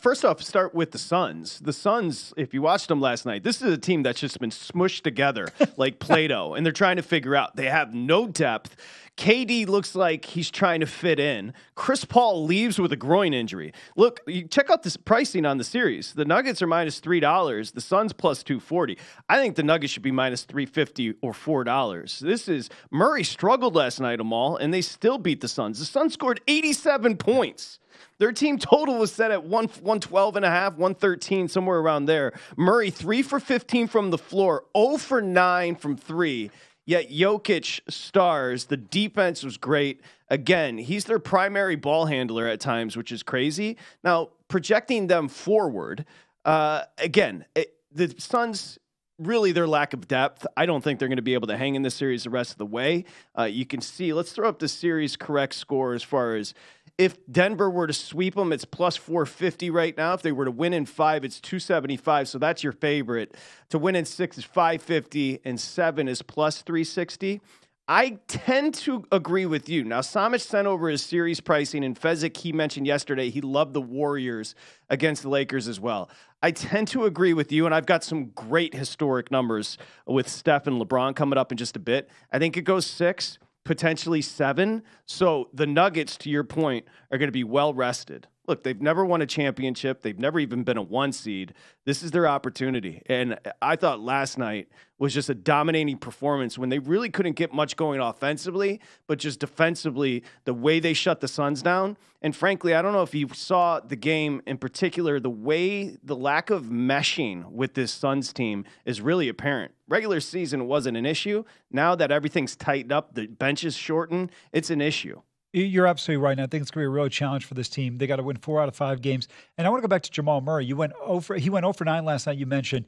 first off, start with the Suns. The Suns, if you watched them last night, this is a team that's just been smushed together like Play-Doh, and they're trying to figure out. They have no depth. KD looks like he's trying to fit in. Chris Paul leaves with a groin injury. Look, you check out this pricing on the series. The Nuggets are minus $3. The Suns plus 240. I think the Nuggets should be minus 350 or $4. This is Murray struggled last night, Amal, and they still beat the Suns. The Suns scored 87 points. Their team total was set at 112 and a half, 113, somewhere around there. Murray 3 for 15 from the floor, 0 for 9 from 3. Yet Jokic stars. The defense was great. Again, he's their primary ball handler at times, which is crazy. Now, projecting them forward, the Suns, really their lack of depth, I don't think they're going to be able to hang in this series the rest of the way. You can see, let's throw up the series correct score as far as if Denver were to sweep them, it's plus 450 right now. If they were to win in 5, it's 275. So that's your favorite. To win in 6 is 550, and 7 is plus 360. I tend to agree with you. Now, Samich sent over his series pricing, and Fezzik, he mentioned yesterday he loved the Warriors against the Lakers as well. I tend to agree with you, and I've got some great historic numbers with Steph and LeBron coming up in just a bit. I think it goes 6. Potentially 7. So the Nuggets, to your point, are going to be well rested. Look, they've never won a championship. They've never even been a 1 seed. This is their opportunity. And I thought last night was just a dominating performance when they really couldn't get much going offensively, but just defensively, the way they shut the Suns down. And frankly, I don't know if you saw the game in particular, the way the lack of meshing with this Suns team is really apparent. Regular season wasn't an issue. Now that everything's tightened up, the bench is shortened, it's an issue. You're absolutely right, and I think it's going to be a real challenge for this team. They got to win 4 out of 5 games. And I want to go back to Jamal Murray. He went 0 for 9 last night, you mentioned.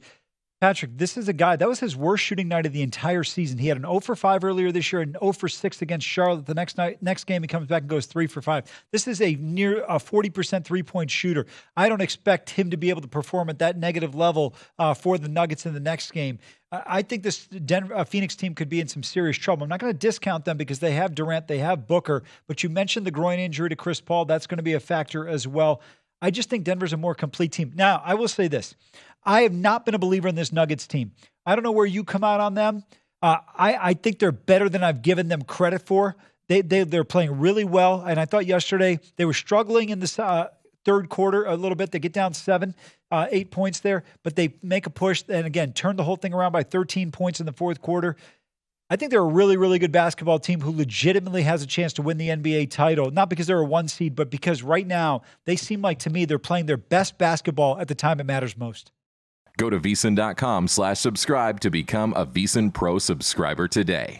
Patrick, this is a guy, that was his worst shooting night of the entire season. He had an 0 for 5 earlier this year and 0 for 6 against Charlotte. The next game, he comes back and goes 3 for 5. This is a near a 40% three-point shooter. I don't expect him to be able to perform at that negative level for the Nuggets in the next game. I think this Phoenix team could be in some serious trouble. I'm not going to discount them because they have Durant, they have Booker, but you mentioned the groin injury to Chris Paul. That's going to be a factor as well. I just think Denver's a more complete team. Now, I will say this. I have not been a believer in this Nuggets team. I don't know where you come out on them. I think they're better than I've given them credit for. They're playing really well, and I thought yesterday they were struggling in the third quarter a little bit. They get down 8 points there, but they make a push and, again, turn the whole thing around by 13 points in the fourth quarter. I think they're a really, really good basketball team who legitimately has a chance to win the NBA title, not because they're a 1 seed, but because right now they seem like, to me, they're playing their best basketball at the time it matters most. Go to VSiN.com/subscribe to become a VSiN Pro subscriber today.